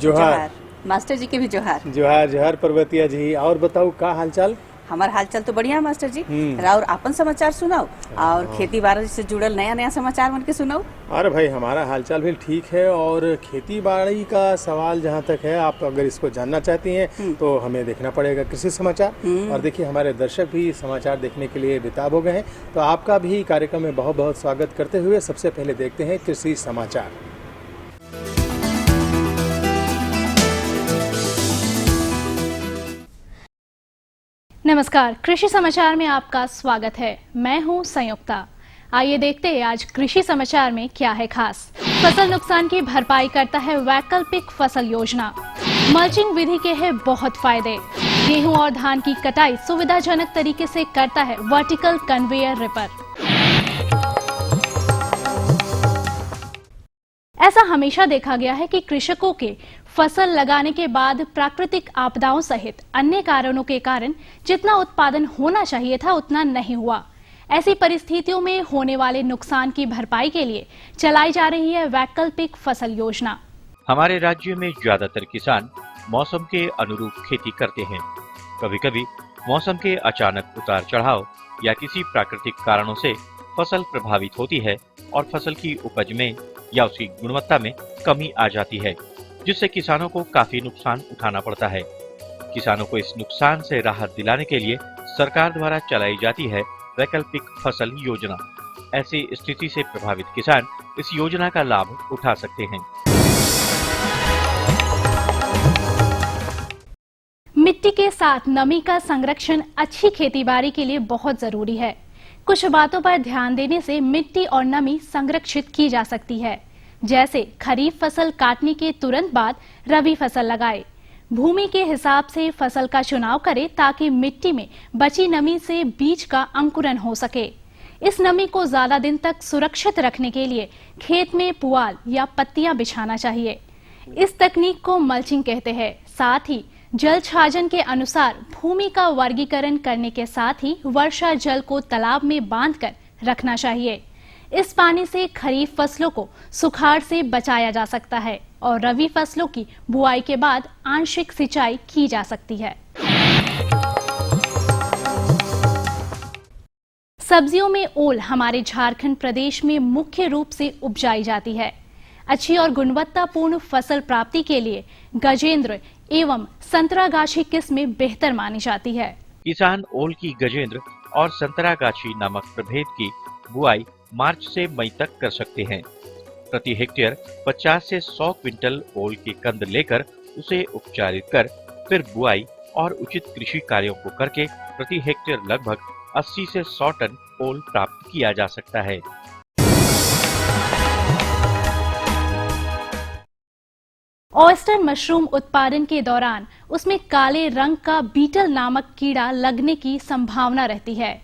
जोहार। मास्टर जी के भी जोहार। जोहार जोहार पर्वतिया जी। और बताओ का हालचाल? हमार हालचाल तो बढ़िया मास्टर जी। और अपन समाचार सुनाओ और खेती बाड़ी से जुड़ल नया नया समाचार मन के सुनाओ। अरे भाई हमारा हालचाल भी ठीक है और खेती बाड़ी का सवाल जहाँ तक है, आप अगर इसको जानना चाहती हैं तो हमें देखना पड़ेगा कृषि समाचार। और देखिए हमारे दर्शक भी समाचार देखने के लिए बेताब हो गए हैं, तो आपका भी कार्यक्रम में बहुत बहुत स्वागत करते हुए सबसे पहले देखते हैं कृषि समाचार। नमस्कार, कृषि समाचार में आपका स्वागत है। मैं हूं संयुक्ता। आइए देखते हैं आज कृषि समाचार में क्या है खास। फसल नुकसान की भरपाई करता है वैकल्पिक फसल योजना। मल्चिंग विधि के हैं बहुत फायदे। गेहूं और धान की कटाई सुविधाजनक तरीके से करता है वर्टिकल कन्वेयर रिपर। ऐसा हमेशा देखा गया है कि कृषकों के फसल लगाने के बाद प्राकृतिक आपदाओं सहित अन्य कारणों के कारण जितना उत्पादन होना चाहिए था उतना नहीं हुआ। ऐसी परिस्थितियों में होने वाले नुकसान की भरपाई के लिए चलाई जा रही है वैकल्पिक फसल योजना। हमारे राज्य में ज्यादातर किसान मौसम के अनुरूप खेती करते हैं। कभी कभी मौसम के अचानक उतार चढ़ाव या किसी प्राकृतिक कारणों से फसल प्रभावित होती है और फसल की उपज में या उसकी गुणवत्ता में कमी आ जाती है, जिससे किसानों को काफी नुकसान उठाना पड़ता है। किसानों को इस नुकसान से राहत दिलाने के लिए सरकार द्वारा चलाई जाती है वैकल्पिक फसल योजना। ऐसी स्थिति से प्रभावित किसान इस योजना का लाभ उठा सकते हैं। मिट्टी के साथ नमी का संरक्षण अच्छी खेतीबाड़ी के लिए बहुत जरूरी है। कुछ बातों पर ध्यान देने से मिट्टी और नमी संरक्षित की जा सकती है। जैसे खरीफ फसल काटने के तुरंत बाद रबी फसल लगाए। भूमि के हिसाब से फसल का चुनाव करें ताकि मिट्टी में बची नमी से बीज का अंकुरन हो सके। इस नमी को ज्यादा दिन तक सुरक्षित रखने के लिए खेत में पुआल या पत्तियां बिछाना चाहिए। इस तकनीक को मल्चिंग कहते हैं। साथ ही जल छाजन के अनुसार भूमि का वर्गीकरण करने के साथ ही वर्षा जल को तालाब में बांधकर रखना चाहिए। इस पानी से खरीफ फसलों को सुखाड़ से बचाया जा सकता है और रबी फसलों की बुआई के बाद आंशिक सिंचाई की जा सकती है। सब्जियों में ओल हमारे झारखंड प्रदेश में मुख्य रूप से उपजाई जाती है। अच्छी और गुणवत्तापूर्ण फसल प्राप्ति के लिए गजेंद्र एवं संतरागाछी किस्में बेहतर मानी जाती है। किसान ओल की गजेंद्र और संतरागाछी नामक प्रभेद की बुआई मार्च से मई तक कर सकते हैं। प्रति हेक्टेयर 50 से 100 क्विंटल ओल के कंद लेकर उसे उपचारित कर फिर बुआई और उचित कृषि कार्यों को करके प्रति हेक्टेयर लगभग 80 से 100 टन ओल प्राप्त किया जा सकता है। ऑयस्टर मशरूम उत्पादन के दौरान उसमें काले रंग का बीटल नामक कीड़ा लगने की संभावना रहती है।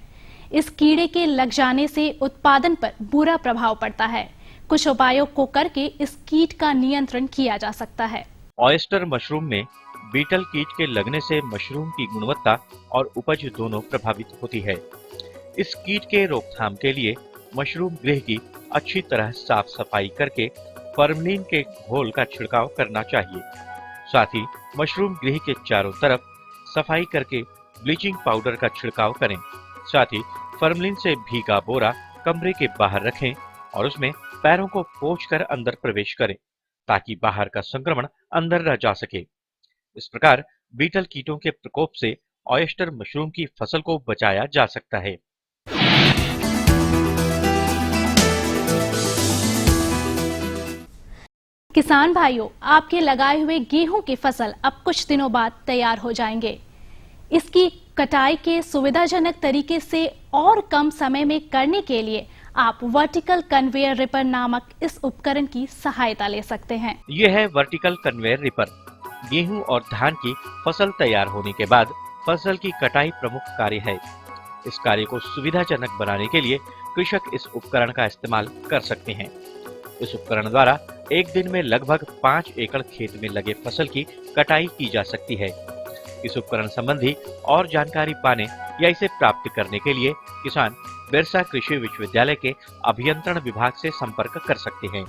इस कीड़े के लग जाने से उत्पादन पर बुरा प्रभाव पड़ता है। कुछ उपायों को करके इस कीट का नियंत्रण किया जा सकता है। ऑयस्टर मशरूम में बीटल कीट के लगने से मशरूम की गुणवत्ता और उपज दोनों प्रभावित होती है। इस कीट के रोकथाम के लिए मशरूम गृह की अच्छी तरह साफ सफाई करके फॉर्मलिन के घोल का छिड़काव करना चाहिए। साथ ही मशरूम गृह के चारों तरफ सफाई करके ब्लीचिंग पाउडर का छिड़काव करें। साथ ही फॉर्मलिन से भीगा बोरा कमरे के बाहर रखें और उसमें पैरों को पोंछकर अंदर प्रवेश करें ताकि बाहर का संक्रमण अंदर न जा सके। इस प्रकार बीटल कीटों के प्रकोप से ऑयस्टर मशरूम की फसल को बचाया जा सकता है। किसान भाइयों, आपके लगाए हुए गेहूं की फसल अब कुछ दिनों बाद तैयार हो जाएंगे। इसकी कटाई के सुविधाजनक तरीके से और कम समय में करने के लिए आप वर्टिकल कन्वेयर रिपर नामक इस उपकरण की सहायता ले सकते हैं। यह है वर्टिकल कन्वेयर रिपर। गेहूं और धान की फसल तैयार होने के बाद फसल की कटाई प्रमुख कार्य है। इस कार्य को सुविधाजनक बनाने के लिए कृषक इस उपकरण का इस्तेमाल कर सकते हैं। इस उपकरण द्वारा एक दिन में लगभग 5 एकड़ खेत में लगे फसल की कटाई की जा सकती है। इस उपकरण संबंधी और जानकारी पाने या इसे प्राप्त करने के लिए किसान बिरसा कृषि विश्वविद्यालय के अभियंत्रण विभाग से संपर्क कर सकते हैं।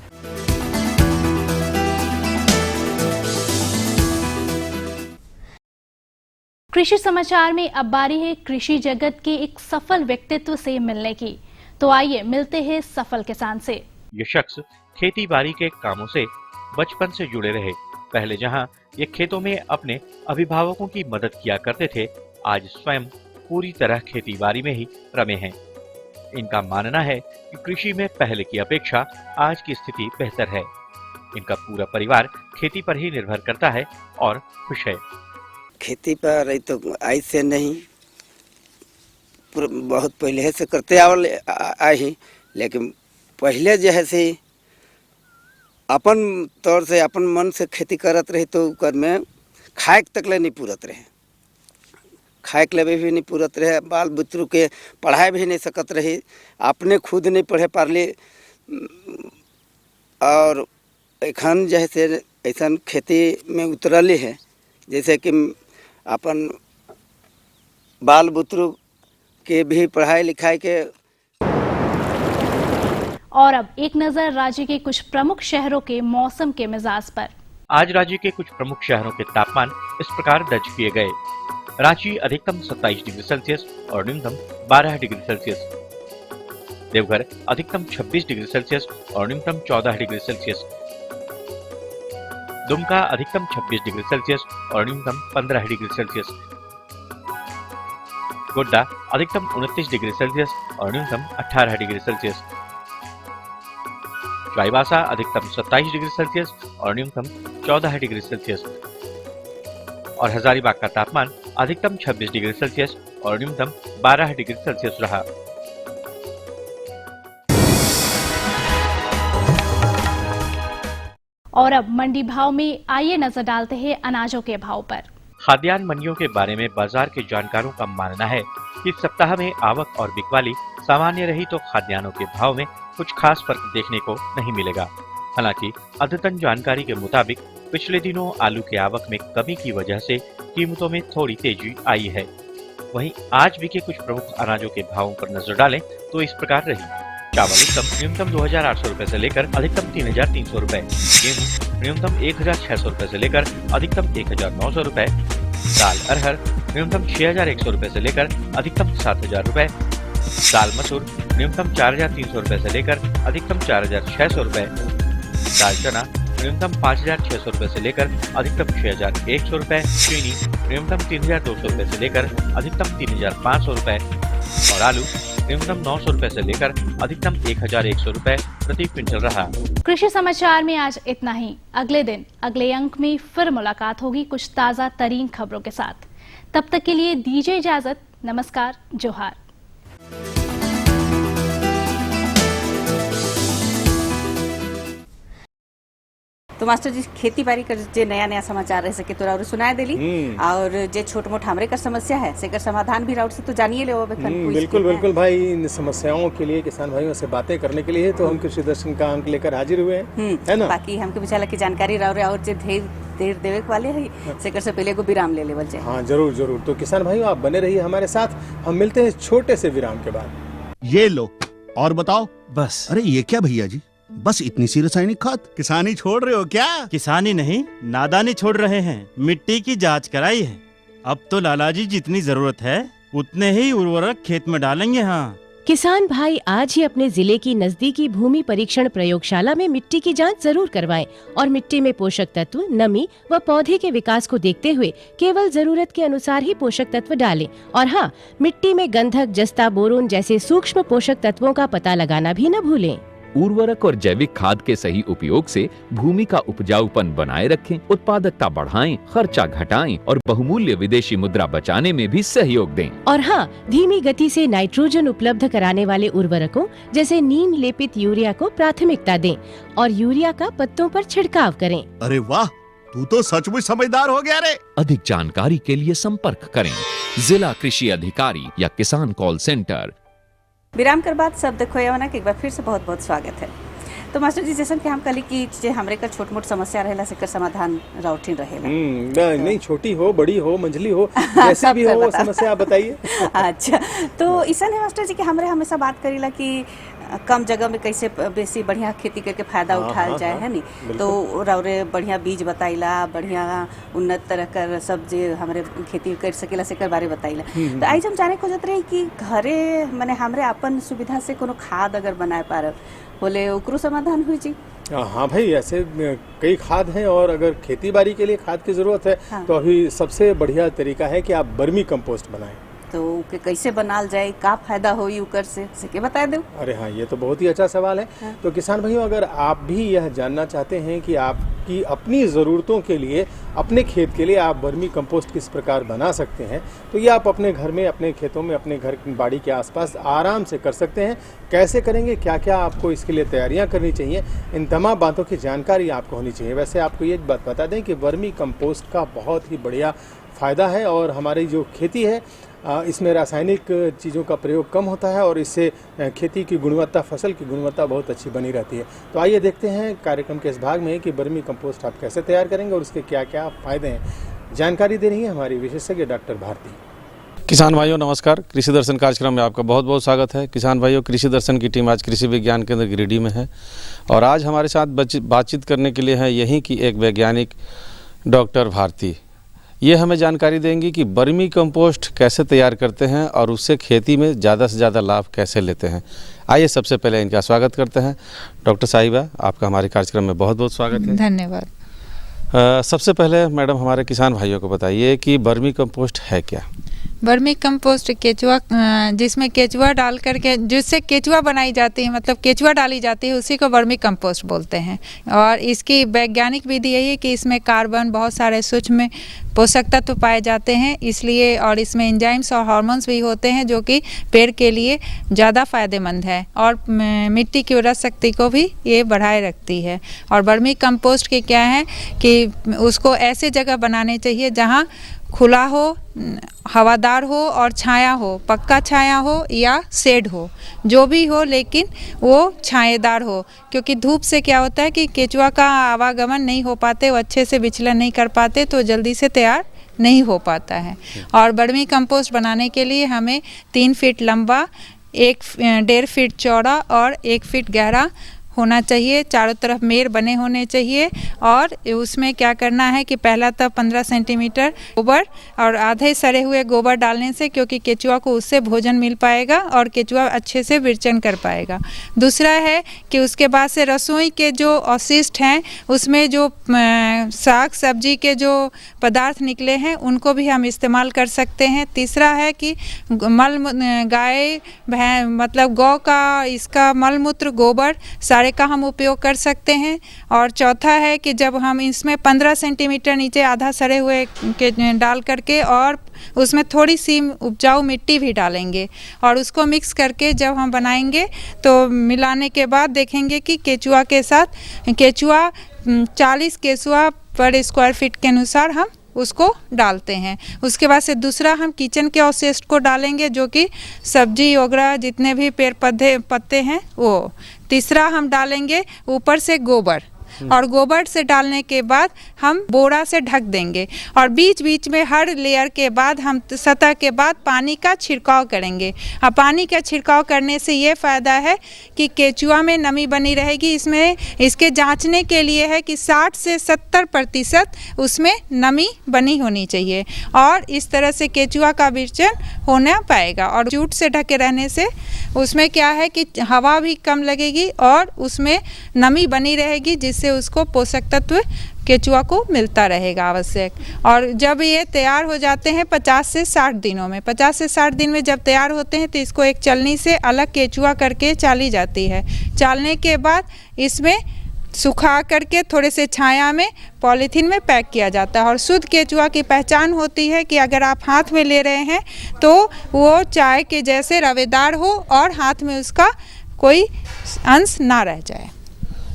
कृषि समाचार में अब बारी है कृषि जगत के एक सफल व्यक्तित्व से मिलने की। तो आइए मिलते हैं सफल किसान से। ये शख्स खेती बाड़ी के कामों से बचपन से जुड़े रहे। पहले जहां ये खेतों में अपने अभिभावकों की मदद किया करते थे, आज स्वयं पूरी तरह खेती बाड़ी में ही रमे हैं। इनका मानना है कि कृषि में पहले की अपेक्षा आज की स्थिति बेहतर है। इनका पूरा परिवार खेती पर ही निर्भर करता है और खुश है। खेती पर तो ऐसे नहीं, बहुत पहले से करते आई, लेकिन पहले जो है से अपन तौर से अपन मन से खेती करत रहे तो कर में खाए तक ले नहीं पूरत रहे, खाए के लिए भी नहीं पूरत रहे, बाल बच्चों के पढ़ाई भी नहीं सकत रही, अपने खुद नहीं पढ़े पारले। और एखन जैसे ऐसा खेती में उतरले है जैसे कि अपन बाल बुतरू के भी पढ़ाई लिखाई के। और अब एक नजर राज्य के कुछ प्रमुख शहरों के मौसम के मिजाज पर। आज राज्य के कुछ प्रमुख शहरों के तापमान इस प्रकार दर्ज किए गए। रांची अधिकतम 27 डिग्री सेल्सियस और न्यूनतम 12 डिग्री सेल्सियस। देवघर अधिकतम 26 डिग्री सेल्सियस और न्यूनतम 14 डिग्री सेल्सियस। दुमका अधिकतम 26 डिग्री सेल्सियस और न्यूनतम 15 डिग्री सेल्सियस। गोड्डा अधिकतम 29 डिग्री सेल्सियस और न्यूनतम 18 डिग्री सेल्सियस। चाईबासा अधिकतम 27 डिग्री सेल्सियस और न्यूनतम 14 डिग्री सेल्सियस। और हजारीबाग का तापमान अधिकतम 26 डिग्री सेल्सियस और न्यूनतम 12 डिग्री सेल्सियस रहा। और अब मंडी भाव में आइए नजर डालते हैं अनाजों के भाव पर। खाद्यान्न मंडियों के बारे में बाजार के जानकारों का मानना है कि सप्ताह में आवक और बिकवाली सामान्य रही तो खाद्यान्नों के भाव में कुछ खास फर्क देखने को नहीं मिलेगा। हालांकि अद्यतन जानकारी के मुताबिक पिछले दिनों आलू की आवक में कमी की वजह से कीमतों में थोड़ी तेजी आई है। वहीं आज बिके कुछ प्रमुख अनाजों के भावों पर नजर डालें तो इस प्रकार रही। चावल न्यूनतम 2,800 रुपए से लेकर अधिकतम 3,300 रुपए। गेहूँ न्यूनतम 1,600 रुपए से लेकर अधिकतम 1,900 रुपए। दाल अरहर न्यूनतम 6,100 रुपए से लेकर अधिकतम 7,000 रुपए। दाल मसूर न्यूनतम 4,300 रुपए से लेकर अधिकतम 4,600 रुपए। दाल चना न्यूनतम 5,600 रुपए से लेकर अधिकतम 6,100 रुपए। चीनी न्यूनतम 3,200 रुपए से लेकर अधिकतम 3,500 रुपए। और आलू न्यूनतम 900 रुपए से लेकर अधिकतम 1,100 रुपए प्रति क्विंटल रहा। कृषि समाचार में आज इतना ही। अगले दिन अगले अंक में फिर मुलाकात होगी कुछ ताजा तरीन खबरों के साथ। तब तक के लिए दीजिए इजाजत। नमस्कार, जोहार। तो मास्टर जी खेती बाड़ी कर जे नया नया समाचार रह सके तो राउर सुनाए देली और जे छोट मोट हमरे कर समस्या है सेकर समाधान भी राउर से तो जानिए ले बिल्कुल बिल्कुल भाई। इन समस्याओं के लिए किसान भाइयों से बातें करने के लिए तो हम कृषि दर्शन का अंक लेकर हाजिर हुए हैं, है ना। बाकी हमके विचार की जानकारी राउर और जे देर देवे वाले है सेकर से पहले को विराम ले लेवल चाहिए। हाँ जरूर जरूर। तो किसान भाइयों आप बने रहिए हमारे साथ, हम मिलते हैं छोटे से विराम के बाद। ये लो और बताओ। बस। अरे ये क्या भैया जी, बस इतनी सी रासायनिक खाद? किसानी छोड़ रहे हो क्या? किसानी नहीं, नादानी छोड़ रहे हैं। मिट्टी की जांच कराई है। अब तो लालाजी जितनी जरूरत है उतने ही उर्वरक खेत में डालेंगे। हाँ किसान भाई आज ही अपने जिले की नजदीकी भूमि परीक्षण प्रयोगशाला में मिट्टी की जांच जरूर करवाएं और मिट्टी में पोषक तत्व, नमी व पौधे के विकास को देखते हुए केवल जरूरत के अनुसार ही पोषक तत्व डालें। और हाँ, मिट्टी में गंधक, जस्ता, बोरोन जैसे सूक्ष्म पोषक तत्वों का पता लगाना भी न भूलें। उर्वरक और जैविक खाद के सही उपयोग से भूमि का उपजाऊपन बनाए रखें, उत्पादकता बढ़ाएं, खर्चा घटाएं और बहुमूल्य विदेशी मुद्रा बचाने में भी सहयोग दें। और हाँ, धीमी गति से नाइट्रोजन उपलब्ध कराने वाले उर्वरकों जैसे नीम लेपित यूरिया को प्राथमिकता दें और यूरिया का पत्तों पर छिड़काव करें। अरे वाह, तू तो सचमुच समझदार हो गया रे। अधिक जानकारी के लिए संपर्क करें जिला कृषि अधिकारी या किसान कॉल सेंटर। विराम कर बाद सब देखो ये एक बार फिर से बहुत बहुत स्वागत है। तो मास्टर जी जैसे कि हम कल की जे हमरे का छोट मोट समस्या रहेला सेकर समाधान राउटिन रहेला। नहीं छोटी हो बड़ी हो मंझली हो जैसे भी हो वो समस्या आप बताइए। अच्छा तो ऐसा है मास्टर जी कि हमरे हमेशा बात करेला कि कम जगह में कैसे बेसी बढ़िया खेती करके फायदा उठाल जाए, है नी। तो रौरे बढ़िया बीज बताइला, बढ़िया उन्नत तरह कर सब जे हमरे खेती कर सकेला से बारे बताइला। तो आज हम जाने खोजत रही कि घरे माने हमरे अपन सुविधा से कोनो खाद अगर बनाए पार बोले ओकरो समाधान हुई जी। हाँ भाई, ऐसे कई खाद हैं और अगर खेती बाड़ी के लिए खाद की जरूरत है तो अभी सबसे बढ़िया तरीका है कि आप वर्मी कंपोस्ट बनाएं। तो कैसे बनाल जाए, का फायदा होई उकर से के बता दो। अरे हाँ, ये तो बहुत ही अच्छा सवाल है। तो किसान भाइयों, अगर आप भी यह जानना चाहते हैं कि आपकी अपनी ज़रूरतों के लिए, अपने खेत के लिए आप वर्मी कंपोस्ट किस प्रकार बना सकते हैं, तो ये आप अपने घर में, अपने खेतों में, अपने घर बाड़ी के आसपास आराम से कर सकते हैं। कैसे करेंगे, क्या क्या आपको इसके लिए तैयारियां करनी चाहिए, इन तमाम बातों की जानकारी आपको होनी चाहिए। वैसे आपको ये बात बता दें कि वर्मी कंपोस्ट का बहुत ही बढ़िया फ़ायदा है और हमारी जो खेती है इसमें रासायनिक चीज़ों का प्रयोग कम होता है और इससे खेती की गुणवत्ता, फसल की गुणवत्ता बहुत अच्छी बनी रहती है। तो आइए देखते हैं कार्यक्रम के इस भाग में कि वर्मी कंपोस्ट आप कैसे तैयार करेंगे और उसके क्या क्या फ़ायदे हैं। जानकारी दे रही है हमारी विशेषज्ञ डॉक्टर भारती। किसान भाइयों नमस्कार, कृषि दर्शन कार्यक्रम में आपका बहुत बहुत स्वागत है। किसान भाइयों, कृषि दर्शन की टीम आज कृषि विज्ञान केंद्र गिरिडीह में है और आज हमारे साथ बातचीत करने के लिए है यहीं की एक वैज्ञानिक डॉक्टर भारती। ये हमें जानकारी देंगी कि वर्मी कंपोस्ट कैसे तैयार करते हैं और उससे खेती में ज़्यादा से ज़्यादा लाभ कैसे लेते हैं। आइए सबसे पहले इनका स्वागत करते हैं। डॉक्टर साहिबा, आपका हमारे कार्यक्रम में बहुत बहुत स्वागत है। धन्यवाद। सबसे पहले मैडम हमारे किसान भाइयों को बताइए कि वर्मी कंपोस्ट है क्या? वर्मी कंपोस्ट केचुआ, जिसमें केचुआ डाल करके, जिससे केचुआ बनाई जाती है, मतलब केचुआ डाली जाती है, उसी को वर्मी कंपोस्ट बोलते हैं। और इसकी वैज्ञानिक विधि यही है कि इसमें कार्बन, बहुत सारे सूक्ष्म पोषक तत्व पाए जाते हैं, इसलिए, और इसमें एंजाइम्स और हार्मोन्स भी होते हैं जो कि पेड़ के लिए ज़्यादा फायदेमंद है और मिट्टी की उर्वरा शक्ति को भी ये बढ़ाए रखती है। और वर्मी कंपोस्ट के क्या है कि उसको ऐसे जगह बनाने चाहिए जहाँ खुला हो, हवादार हो और छाया हो, पक्का छाया हो या शेड हो, जो भी हो, लेकिन वो छाएदार हो। क्योंकि धूप से क्या होता है कि केचुआ का आवागमन नहीं हो पाते, वो अच्छे से विचलन नहीं कर पाते, तो जल्दी से तैयार नहीं हो पाता है। और वर्मी कंपोस्ट बनाने के लिए हमें 3 फीट लंबा, 1.5 फीट चौड़ा और 1 फीट गहरा होना चाहिए, चारों तरफ मेर बने होने चाहिए। और उसमें क्या करना है कि पहला तो 15 सेंटीमीटर गोबर और आधे सड़े हुए गोबर डालने से, क्योंकि केचुआ को उससे भोजन मिल पाएगा और केचुआ अच्छे से विरचन कर पाएगा। दूसरा है कि उसके बाद से रसोई के जो अवशिष्ट हैं, उसमें जो साग सब्जी के जो पदार्थ निकले हैं, उनको भी हम इस्तेमाल कर सकते हैं। तीसरा है कि मल, गाय मतलब गौ का, इसका मल मूत्र, गोबर सारे का हम उपयोग कर सकते हैं। और चौथा है कि जब हम इसमें 15 सेंटीमीटर नीचे आधा सड़े हुए के डाल करके और उसमें थोड़ी सी उपजाऊ मिट्टी भी डालेंगे और उसको मिक्स करके जब हम बनाएंगे तो मिलाने के बाद देखेंगे कि केचुआ के साथ, केचुआ 40 केचुआ पर स्क्वायर फीट के अनुसार हम उसको डालते हैं। उसके बाद से दूसरा हम किचन के अवशेष को डालेंगे, जो कि सब्जी वगैरह जितने भी पेड़ पौधे पत्ते हैं वो। तीसरा हम डालेंगे ऊपर से गोबर, और गोबर से डालने के बाद हम बोरा से ढक देंगे और बीच बीच में हर लेयर के बाद हम सतह के बाद पानी का छिड़काव करेंगे। और पानी का छिड़काव करने से ये फ़ायदा है कि केचुआ में नमी बनी रहेगी। इसमें इसके जांचने के लिए है कि 60 से 70% उसमें नमी बनी होनी चाहिए और इस तरह से केचुआ का विरचन होना पाएगा। और जूट से ढके रहने से उसमें क्या है कि हवा भी कम लगेगी और उसमें नमी बनी रहेगी, जिससे उसको पोषक तत्व केचुआ को मिलता रहेगा आवश्यक। और जब ये तैयार हो जाते हैं 50 से 60 दिनों में, 50 से 60 दिन में जब तैयार होते हैं तो इसको एक चलनी से अलग केचुआ करके चाली जाती है। चालने के बाद इसमें सुखा करके थोड़े से छाया में पॉलीथीन में पैक किया जाता है। और शुद्ध केचुआ की पहचान होती है कि अगर आप हाथ में ले रहे हैं तो वो चाय के जैसे रवेदार हो और हाथ में उसका कोई अंश ना रह जाए।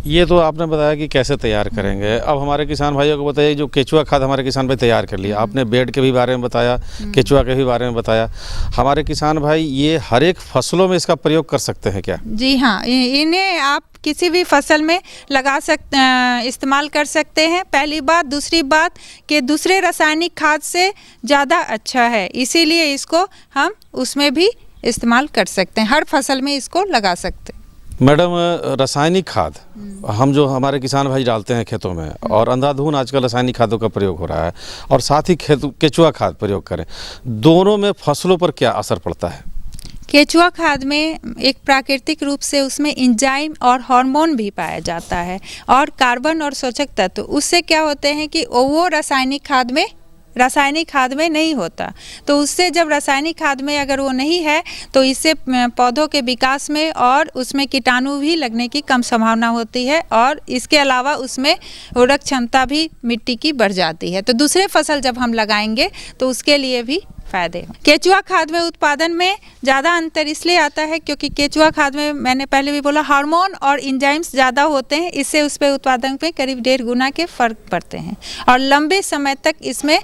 ये तो आपने बताया कि कैसे तैयार करेंगे। अब हमारे किसान भाइयों को बताइए, जो केचुआ खाद हमारे किसान भाई तैयार कर लिया, आपने बेड के भी बारे में बताया, केचुआ के भी बारे में बताया। हमारे किसान भाई ये हर एक फसलों में इसका प्रयोग कर सकते हैं क्या? जी हाँ, इन्हें आप किसी भी फसल में लगा सकते, इस्तेमाल कर सकते हैं। पहली बात। दूसरी बात कि दूसरे रासायनिक खाद से ज़्यादा अच्छा है, इसीलिए इसको हम उसमें भी इस्तेमाल कर सकते हैं, हर फसल में इसको लगा सकते हैं। मैडम, रासायनिक खाद हम जो हमारे किसान भाई डालते हैं खेतों में, और अंधाधुंध आजकल रासायनिक खादों का प्रयोग हो रहा है, और साथ ही केचुआ खाद प्रयोग करें, दोनों में फसलों पर क्या असर पड़ता है? केचुआ खाद में एक प्राकृतिक रूप से उसमें एंजाइम और हार्मोन भी पाया जाता है, और कार्बन और सोचक तत्व, उससे क्या होते हैं कि वो रासायनिक खाद में नहीं होता। तो उससे जब रासायनिक खाद में अगर वो नहीं है तो इससे पौधों के विकास में और उसमें कीटाणु भी लगने की कम संभावना होती है, और इसके अलावा उसमें उर्वरक क्षमता भी मिट्टी की बढ़ जाती है। तो दूसरे फसल जब हम लगाएंगे तो उसके लिए भी फायदे। केचुआ खाद में उत्पादन में ज़्यादा अंतर इसलिए आता है क्योंकि केचुआ खाद में मैंने पहले भी बोला हार्मोन और एंजाइम्स ज़्यादा होते हैं, इससे उस पे उत्पादन पे करीब 1.5 गुना के फर्क पड़ते हैं, और लंबे समय तक इसमें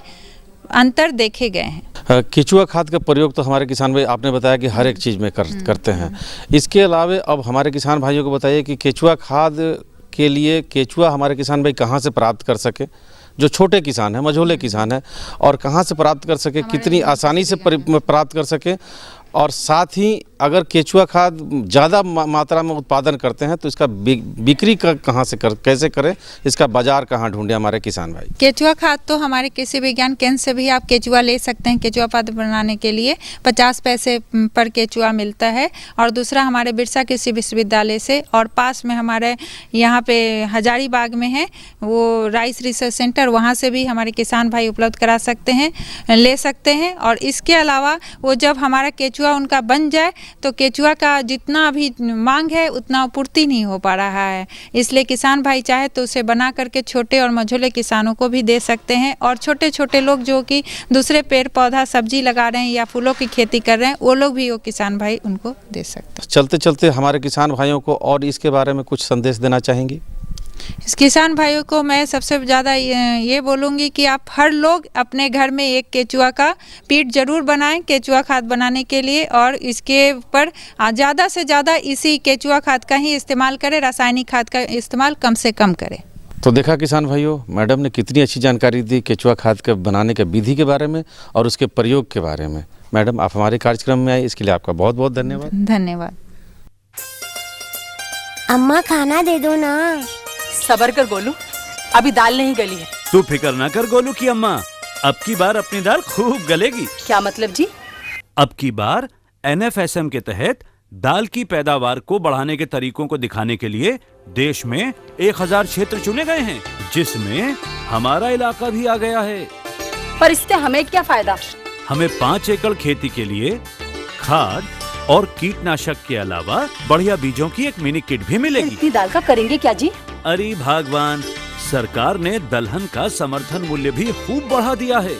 अंतर देखे गए हैं। केचुआ खाद का प्रयोग तो हमारे किसान भाई आपने बताया कि हर एक चीज़ में करते हैं। इसके अलावा अब हमारे किसान भाइयों को बताइए कि केचुआ खाद के लिए केचुआ हमारे किसान भाई कहाँ से प्राप्त कर सके, जो छोटे किसान हैं, मझोले किसान हैं, और कहाँ से प्राप्त कर सके, कितनी आसानी से प्राप्त कर सके, और साथ ही अगर केचुआ खाद ज़्यादा मात्रा में उत्पादन करते हैं तो इसका बिक्री कहाँ से कैसे करें, इसका बाजार कहाँ ढूंढे हमारे किसान भाई? केचुआ खाद तो हमारे कृषि विज्ञान केंद्र से भी आप केचुआ ले सकते हैं। केचुआ खाद बनाने के लिए 50 पैसे पर केचुआ मिलता है, और दूसरा हमारे बिरसा कृषि विश्वविद्यालय से, और पास में हमारे यहाँ पे हजारीबाग में है वो राइस रिसर्च सेंटर, वहाँ से भी हमारे किसान भाई उपलब्ध करा सकते हैं, ले सकते हैं। और इसके अलावा वो जब हमारा केचुआ उनका बन जाए तो केचुआ का जितना अभी मांग है उतना पूर्ति नहीं हो पा रहा है, इसलिए किसान भाई चाहे तो उसे बना करके छोटे और मझोले किसानों को भी दे सकते हैं, और छोटे छोटे लोग जो कि दूसरे पेड़ पौधा सब्जी लगा रहे हैं या फूलों की खेती कर रहे हैं वो लोग भी वो किसान भाई उनको दे सकते हैं। चलते चलते हमारे किसान भाइयों को और इसके बारे में कुछ संदेश देना चाहेंगी? इस किसान भाइयों को मैं सबसे ज़्यादा ये बोलूँगी कि आप हर लोग अपने घर में एक केचुआ का पीट जरूर बनाएं केचुआ खाद बनाने के लिए, और इसके ऊपर ज़्यादा से ज़्यादा इसी केचुआ खाद का ही इस्तेमाल करें, रासायनिक खाद का इस्तेमाल कम से कम करें। तो देखा किसान भाइयों, मैडम ने कितनी अच्छी जानकारी दी केचुआ खाद के बनाने के विधि के बारे में और उसके प्रयोग के बारे में। मैडम, आप हमारे कार्यक्रम में आए, इसके लिए आपका बहुत बहुत धन्यवाद। धन्यवाद। अम्मा खाना दे दो ना। सबर कर गोलू, अभी दाल नहीं गली है। तू फिक्र ना कर गोलू की अम्मा, अब की बार अपनी दाल खूब गलेगी। क्या मतलब जी? अब की बार NFSM के तहत दाल की पैदावार को बढ़ाने के तरीकों को दिखाने के लिए देश में 1000 क्षेत्र चुने गए हैं, जिसमें हमारा इलाका भी आ गया है। पर इससे हमें क्या फायदा? हमें 5 एकड़ खेती के लिए खाद और कीटनाशक के अलावा बढ़िया बीजों की एक मिनी किट भी मिलेगी। इतनी दाल का करेंगे क्या जी? अरे भगवान, सरकार ने दलहन का समर्थन मूल्य भी खूब बढ़ा दिया है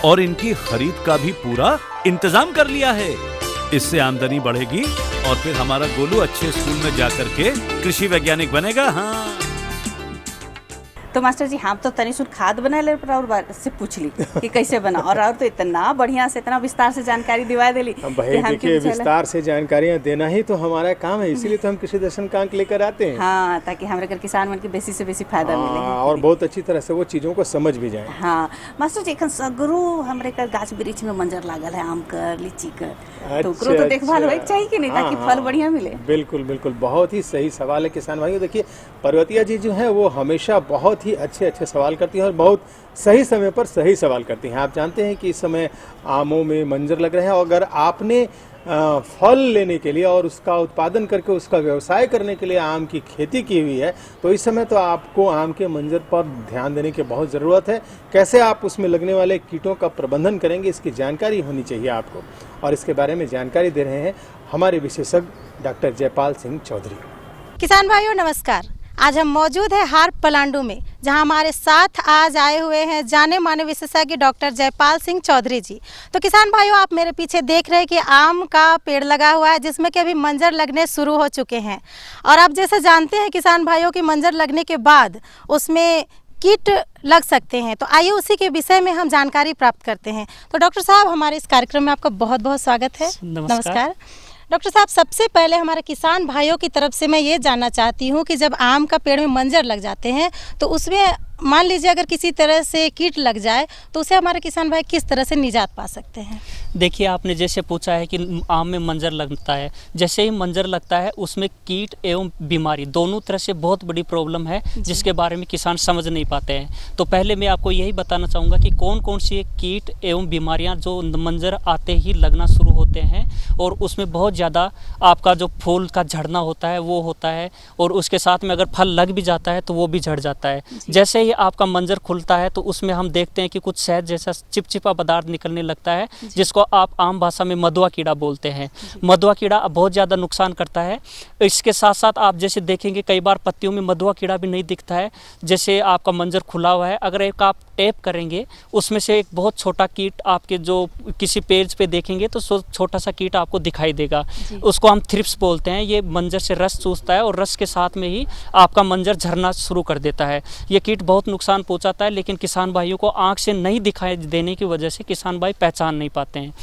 और इनकी खरीद का भी पूरा इंतजाम कर लिया है। इससे आमदनी बढ़ेगी और फिर हमारा गोलू अच्छे स्कूल में जाकर के कृषि वैज्ञानिक बनेगा। हाँ तो मास्टर जी, हम तो तनी सुन खाद बना ले पर और बार से पूछ ली कि कैसे बना, और तो इतना बढ़िया से इतना विस्तार से जानकारी दिवा देली। भाई देखिए, विस्तार से जानकारियां देना ही तो हमारा काम है, इसीलिए तो हम कृषि दर्शन का अंक लेकर आते हैं। हाँ, ताकि हमारे घर किसान मन के बेसी से बेसी फायदा मिले और बहुत अच्छी तरह से वो चीजों को समझ भी जाए। हाँ मास्टर जी, एखन सगरो हमरे कर गाछ वृक्ष में मंजर लागल है, आम कर, लीची कर, तो ओकरो तो देखभाल होए चाहिए कि नहीं, ताकि फल बढ़िया मिले। बिल्कुल बिल्कुल, बहुत ही सही सवाल है किसान भाइयों। देखिए, पर्वतिया जी जो है वो हमेशा बहुत ही अच्छे अच्छे सवाल करती हैं और बहुत सही समय पर सही सवाल करती हैं। आप जानते हैं कि इस समय आमों में मंजर लग रहे हैं, और अगर आपने फल लेने के लिए और उसका उत्पादन करके उसका व्यवसाय करने के लिए आम की खेती की हुई है, तो इस समय तो आपको आम के मंजर पर ध्यान देने की बहुत ज़रूरत है। कैसे आप उसमें लगने वाले कीटों का प्रबंधन करेंगे, इसकी जानकारी होनी चाहिए आपको, और इसके बारे में जानकारी दे रहे हैं हमारे विशेषज्ञ डॉक्टर जयपाल सिंह चौधरी। किसान भाइयों नमस्कार। आज हम मौजूद हैं हार्प पलांडू में, जहां हमारे साथ आज आए हुए हैं जाने माने विशेषज्ञ डॉक्टर जयपाल सिंह चौधरी जी। तो किसान भाइयों, आप मेरे पीछे देख रहे हैं कि आम का पेड़ लगा हुआ है, जिसमें कि अभी मंजर लगने शुरू हो चुके हैं। और आप जैसे जानते हैं किसान भाइयों कि मंजर लगने के बाद उसमें कीट लग सकते हैं, तो आइए उसी के विषय में हम जानकारी प्राप्त करते हैं। तो डॉक्टर साहब, हमारे इस कार्यक्रम में आपका बहुत बहुत स्वागत है। नमस्कार डॉक्टर साहब। सबसे पहले हमारे किसान भाइयों की तरफ से मैं ये जानना चाहती हूँ कि जब आम का पेड़ में मंजर लग जाते हैं तो उसमें मान लीजिए अगर किसी तरह से कीट लग जाए तो उसे हमारे किसान भाई किस तरह से निजात पा सकते हैं? देखिए, आपने जैसे पूछा है कि आम में मंजर लगता है, जैसे ही मंजर लगता है उसमें कीट एवं बीमारी दोनों तरह से बहुत बड़ी प्रॉब्लम है जिसके बारे में किसान समझ नहीं पाते हैं। तो पहले मैं आपको यही बताना चाहूँगा कि कौन कौन सी कीट एवं बीमारियाँ जो मंजर आते ही लगना शुरू होते हैं और उसमें बहुत ज़्यादा आपका जो फूल का झड़ना होता है वो होता है, और उसके साथ में अगर फल लग भी जाता है तो वो भी झड़ जाता है। जैसे ही आपका मंजर खुलता है तो उसमें हम देखते हैं कि कुछ शहद जैसा चिपचिपा पदार्थ निकलने लगता है, जिसको आप आम भाषा में मधुआ कीड़ा बोलते हैं। मधुआ कीड़ा बहुत ज़्यादा नुकसान करता है। इसके साथ साथ आप जैसे देखेंगे कई बार पत्तियों में मधुआ कीड़ा भी नहीं दिखता है। जैसे आपका मंजर खुला हुआ है, अगर एक आप टैप करेंगे उसमें से एक बहुत छोटा कीट आपके जो किसी पेज पे देखेंगे तो छोटा सा कीट आपको दिखाई देगा, उसको हम थ्रिप्स बोलते हैं। ये मंजर से रस चूसता है और रस के साथ में ही आपका मंजर झरना शुरू कर देता है। ये कीट बहुत नुकसान पहुंचाता है, लेकिन किसान भाइयों को आंख से नहीं दिखाई देने की वजह से किसान भाई पहचान नहीं पाते हैं।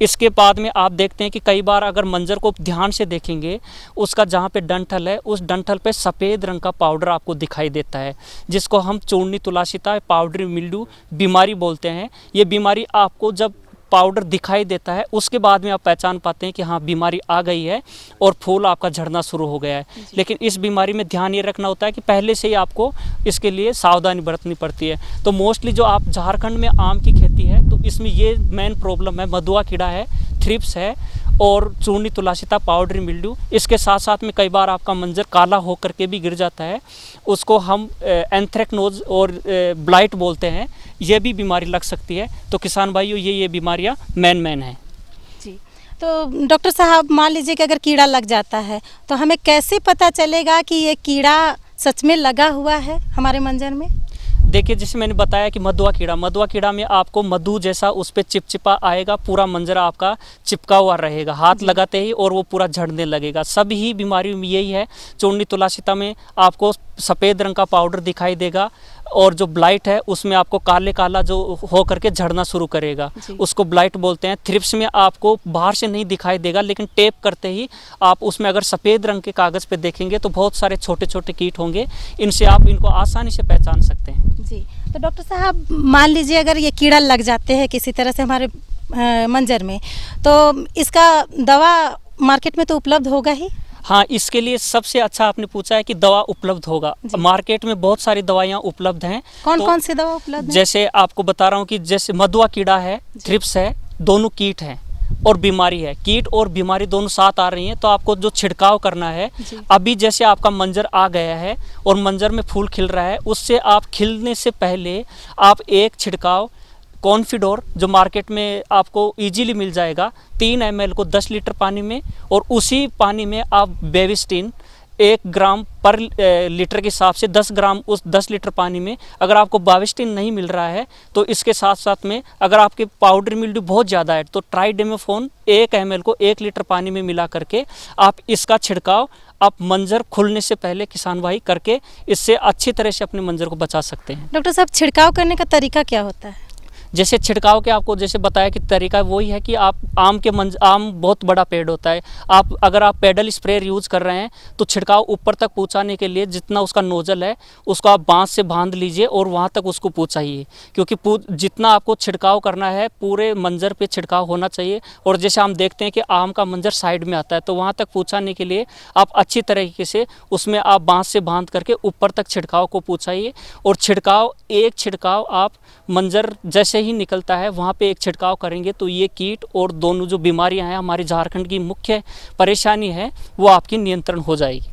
इसके बाद में आप देखते हैं कि कई बार अगर मंजर को ध्यान से देखेंगे, उसका जहाँ पे डंठल है उस डंठल पे सफ़ेद रंग का पाउडर आपको दिखाई देता है, जिसको हम चूर्णी तुलासिता पाउडरी मिल्ड्यू बीमारी बोलते हैं। ये बीमारी आपको जब पाउडर दिखाई देता है उसके बाद में आप पहचान पाते हैं कि हाँ बीमारी आ गई है और फूल आपका झड़ना शुरू हो गया है। लेकिन इस बीमारी में ध्यान ये रखना होता है कि पहले से ही आपको इसके लिए सावधानी बरतनी पड़ती है। तो मोस्टली जो आप झारखंड में आम की खेती है तो इसमें ये मेन प्रॉब्लम है, मधुआ कीड़ा है, थ्रिप्स है और चूर्णी तुलासिता पाउडरी मिल्ड्यू। इसके साथ साथ में कई बार आपका मंजर काला हो करके भी गिर जाता है, उसको हम एंथ्रेक्नोज और ब्लाइट बोलते हैं। ये भी बीमारी लग सकती है। तो किसान भाइयों ये बीमारियां मेन हैं। जी, तो डॉक्टर साहब मान लीजिए कि अगर कीड़ा लग जाता है तो हमें कैसे पता चलेगा कि ये कीड़ा सच में लगा हुआ है हमारे मंजर में? देखिए, जैसे मैंने बताया कि मधुआ कीड़ा में आपको मधु जैसा उस पर चिपचिपा आएगा, पूरा मंजर आपका चिपका हुआ रहेगा, हाथ लगाते ही और वो पूरा झड़ने लगेगा। सभी ही बीमारियों में यही है। चूर्णी तुलासिता में आपको सफ़ेद रंग का पाउडर दिखाई देगा और जो ब्लाइट है उसमें आपको काला जो हो करके झड़ना शुरू करेगा, उसको ब्लाइट बोलते हैं। थ्रिप्स में आपको बाहर से नहीं दिखाई देगा, लेकिन टेप करते ही आप उसमें अगर सफ़ेद रंग के कागज़ पे देखेंगे तो बहुत सारे छोटे छोटे कीट होंगे, इनसे आप इनको आसानी से पहचान सकते हैं। जी, तो डॉक्टर साहब मान लीजिए अगर ये कीड़ा लग जाते हैं किसी तरह से हमारे मंजर में, तो इसका दवा मार्केट में तो उपलब्ध होगा ही? हाँ, इसके लिए सबसे अच्छा आपने पूछा है कि दवा उपलब्ध होगा। मार्केट में बहुत सारी दवाइयाँ उपलब्ध हैं। कौन सी दवा उपलब्ध है? जैसे आपको बता रहा हूँ कि जैसे मधुआ कीड़ा है, थ्रिप्स है, दोनों कीट हैं और बीमारी है। कीट और बीमारी दोनों साथ आ रही हैं, तो आपको जो छिड़काव करना है, अभी जैसे आपका मंजर आ गया है और मंजर में फूल खिल रहा है, उससे आप खिलने से पहले आप एक छिड़काव कॉन्फिडोर जो मार्केट में आपको इजीली मिल जाएगा 3 ml को 10 लीटर पानी में, और उसी पानी में आप बेविस्टिन 1 ग्राम पर लीटर के हिसाब से 10 ग्राम उस 10 लीटर पानी में। अगर आपको बाविस्टिन नहीं मिल रहा है तो इसके साथ साथ में अगर आपके पाउडर मिल्ड्यू बहुत ज़्यादा है तो ट्राइडेमोफोन 1 ml को 1 लीटर पानी में मिला करके आप इसका छिड़काव आप मंजर खुलने से पहले किसान भाई करके इससे अच्छी तरह से अपने मंजर को बचा सकते हैं। डॉक्टर साहब, छिड़काव करने का तरीका क्या होता है? जैसे छिड़काव के आपको जैसे बताया कि तरीका वही है कि आप आम बहुत बड़ा पेड़ होता है, अगर आप पेडल स्प्रेयर यूज़ कर रहे हैं तो छिड़काव ऊपर तक पहुंचाने के लिए जितना उसका नोजल है उसको आप बांस से बांध लीजिए और वहां तक उसको पहुंचाइए, क्योंकि जितना आपको छिड़काव करना है पूरे मंजर पे छिड़काव होना चाहिए। और जैसे हम देखते हैं कि आम का मंजर साइड में आता है तो वहाँ तक पहुँचाने के लिए आप अच्छी तरीके से उसमें आप बांस से बांध करके ऊपर तक छिड़काव को पहुँचाइए। और एक छिड़काव आप मंजर जैसे ही निकलता है वहाँ पे एक छिड़काव करेंगे तो ये कीट और दोनों जो बीमारियां हैं हमारी झारखंड की मुख्य परेशानी है वो आपकी नियंत्रण हो जाएगी।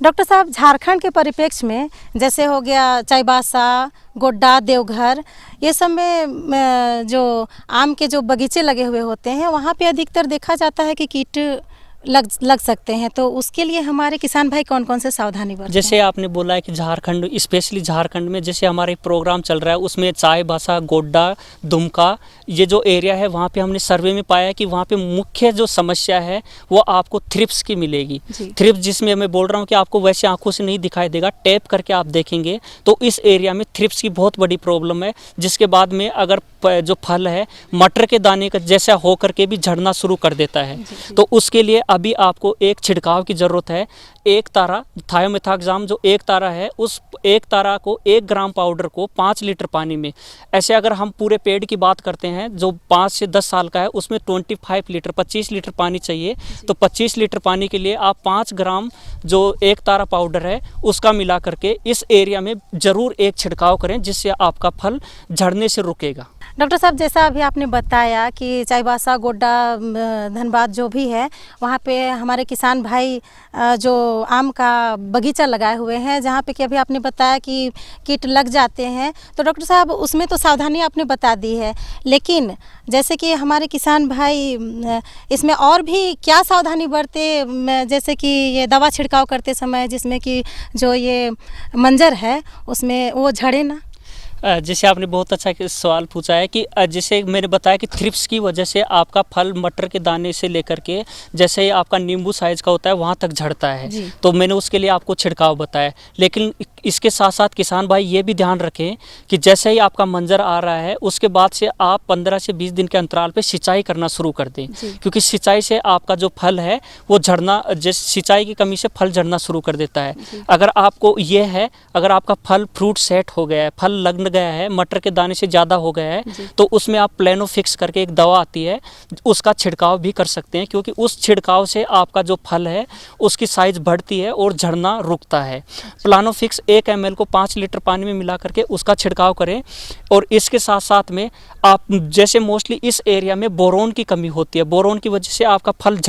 डॉक्टर साहब, झारखंड के परिप्रेक्ष्य में जैसे हो गया चाईबासा, गोड्डा, देवघर, ये सब में जो आम के जो बगीचे लगे हुए होते हैं वहाँ पे अधिकतर देखा जाता है कि कीट लग सकते हैं, तो उसके लिए हमारे किसान भाई कौन कौन से सावधानी बरतें? जैसे आपने बोला है कि झारखंड, स्पेशली झारखंड में जैसे हमारे प्रोग्राम चल रहा है उसमें चाईबासा, गोड्डा, दुमका, ये जो एरिया है वहाँ पे हमने सर्वे में पाया कि वहाँ पे मुख्य जो समस्या है वो आपको थ्रिप्स की मिलेगी। थ्रिप्स जिसमें मैं बोल रहा हूँ कि आपको वैसे आंखों से नहीं दिखाई देगा, टैप करके आप देखेंगे तो इस एरिया में थ्रिप्स की बहुत बड़ी प्रॉब्लम है। जिसके बाद में अगर जो फल है मटर के दाने का जैसा हो करके भी झड़ना शुरू कर देता है, तो उसके लिए अभी आपको एक छिड़काव की ज़रूरत है। एक तारा थायोमेथाक्साम जो एक तारा है, उस एक तारा को 1 ग्राम पाउडर को 5 लीटर पानी में, ऐसे अगर हम पूरे पेड़ की बात करते हैं जो 5 से 10 साल का है, उसमें 25 लीटर 25 लीटर पानी चाहिए। तो 25 लीटर पानी के लिए आप 5 ग्राम जो एक तारा पाउडर है उसका मिला करके इस एरिया में ज़रूर एक छिड़काव करें, जिससे आपका फल झड़ने से रुकेगा। डॉक्टर साहब, जैसा अभी आपने बताया कि चाईबासा, गोड्डा, धनबाद जो भी है वहाँ पे हमारे किसान भाई जो आम का बगीचा लगाए हुए हैं, जहाँ पे कि अभी आपने बताया कि कीट लग जाते हैं, तो डॉक्टर साहब उसमें तो सावधानी आपने बता दी है, लेकिन जैसे कि हमारे किसान भाई इसमें और भी क्या सावधानी बरते, जैसे कि ये दवा छिड़काव करते समय जिसमें कि जो ये मंजर है उसमें वो झड़े ना? जैसे आपने बहुत अच्छा सवाल पूछा है कि जैसे मैंने बताया कि थ्रिप्स की वजह से आपका फल मटर के दाने से लेकर के जैसे ही आपका नींबू साइज का होता है वहाँ तक झड़ता है, तो मैंने उसके लिए आपको छिड़काव बताया। लेकिन इसके साथ साथ किसान भाई ये भी ध्यान रखें कि जैसे ही आपका मंजर आ रहा है उसके बाद से आप 15 से 20 दिन के अंतराल पे सिंचाई करना शुरू कर दें, क्योंकि सिंचाई से आपका जो फल है वो झड़ना, जैसे सिंचाई की कमी से फल झड़ना शुरू कर देता है। अगर आपको ये है, अगर आपका फल फ्रूट सेट हो गया है, फल लग गया है, मटर के दाने से ज़्यादा हो गया है, तो उसमें आप प्लेनोफिक्स करके एक दवा आती है उसका छिड़काव भी कर सकते हैं, क्योंकि उस छिड़काव से आपका जो फल है उसकी साइज बढ़ती है और झड़ना रुकता है। प्लानोफिक्स 1 ml को 5 लीटर पानी में मिला करके उसका छिड़काव करें। और इसके साथ साथ में आप जैसे मोस्टली इस एरिया में बोरोन की कमी होती है, बोरोन की वजह से आपका फल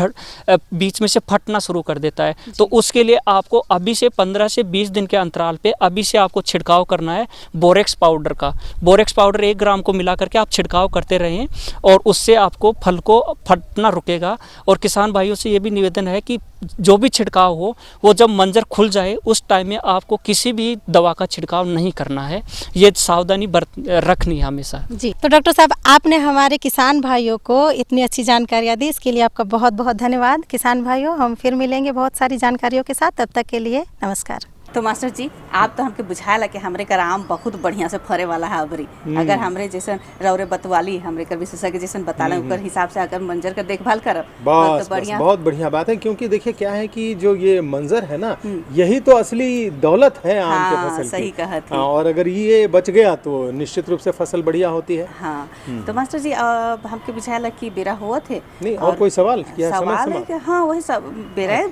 बीच में से फटना शुरू कर देता है, तो उसके लिए आपको अभी से 15 से 20 दिन के अंतराल पे अभी से आपको छिड़काव करना है बोरेक्स पाउडर का। बोरेक्स पाउडर 1 ग्राम को मिला करके आप छिड़काव करते रहें और उससे आपको फल को फटना रुकेगा। और किसान भाइयों से ये भी निवेदन है कि जो भी छिड़काव हो वो जब मंजर खुल जाए उस टाइम में आपको किसी भी दवा का छिड़काव नहीं करना है, ये सावधानी रखनी है हमेशा। जी, तो डॉक्टर साहब आपने हमारे किसान भाइयों को इतनी अच्छी जानकारियाँ दी, इसके लिए आपका बहुत बहुत धन्यवाद। किसान भाइयों, हम फिर मिलेंगे बहुत सारी जानकारियों के साथ, तब तक के लिए नमस्कार। तो मास्टर जी, आप तो हमके बुझाला कि हमरे का आम बहुत बढ़िया से फरे वाला है अबरी। अगर हमरे जैसन रौरे बतवाली हमरे का विशेषज्ञ जैसन बताला ऊपर हिसाब से अगर मंजर का देखभाल करब तो बढ़िया, बहुत बढ़िया बात है। क्योंकि देखिए क्या है कि जो ये मंजर है ना, यही तो असली दौलत है आम के फसल की। सही कहा थी। और अगर ये बच गया तो निश्चित रूप से फसल बढ़िया होती है। हाँ, तो मास्टर जी हमके बुझाला कि बेरा हुआ थे नहीं और कोई सवाल सवाल है कि हाँ वही सब बेरा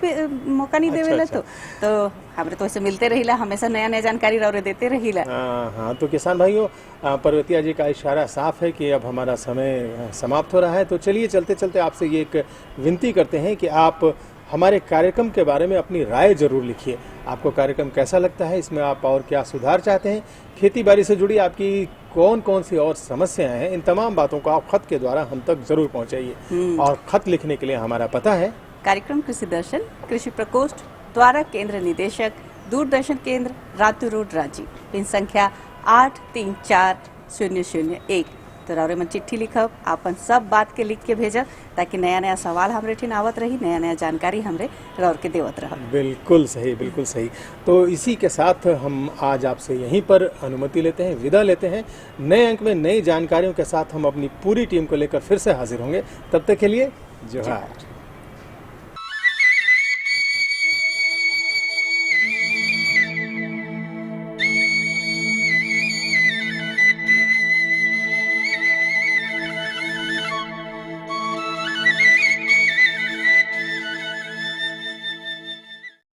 मौका नहीं देवेला। तो हमरे तो ऐसे मिलते रहिला, हमेशा नया नया जानकारी रौरे देते रहिला। हाँ, तो किसान भाइयों, पर्वतिया जी का इशारा साफ है कि अब हमारा समय समाप्त हो रहा है। तो चलिए चलते चलते आपसे ये एक विनती करते हैं कि आप हमारे कार्यक्रम के बारे में अपनी राय जरूर लिखिए। आपको कार्यक्रम कैसा लगता है, इसमें आप और क्या सुधार चाहते हैं, खेती बाड़ी से जुड़ी आपकी कौन कौन सी और समस्याएं हैं, इन तमाम बातों को आप खत के द्वारा हम तक जरूर पहुँचाइए। और खत लिखने के लिए हमारा पता है कार्यक्रम कृषि दर्शन, कृषि प्रकोष्ठ, द्वारा केंद्र निदेशक, दूरदर्शन केंद्र, रातू रोड, रांची, पिन संख्या 834001। तो रौरे मन चिट्ठी लिखब, आपन सब बात के लिख के भेजब, ताकि नया नया सवाल हमरे ठिन आवत रही, नया नया जानकारी हमरे रौर के देवत रह। बिल्कुल सही, बिल्कुल सही। तो इसी के साथ हम आज आपसे यहीं पर अनुमति लेते हैं, विदा लेते हैं। नए अंक में नई जानकारियों के साथ हम अपनी पूरी टीम को लेकर फिर से हाजिर होंगे। तब तक के लिए जोहार।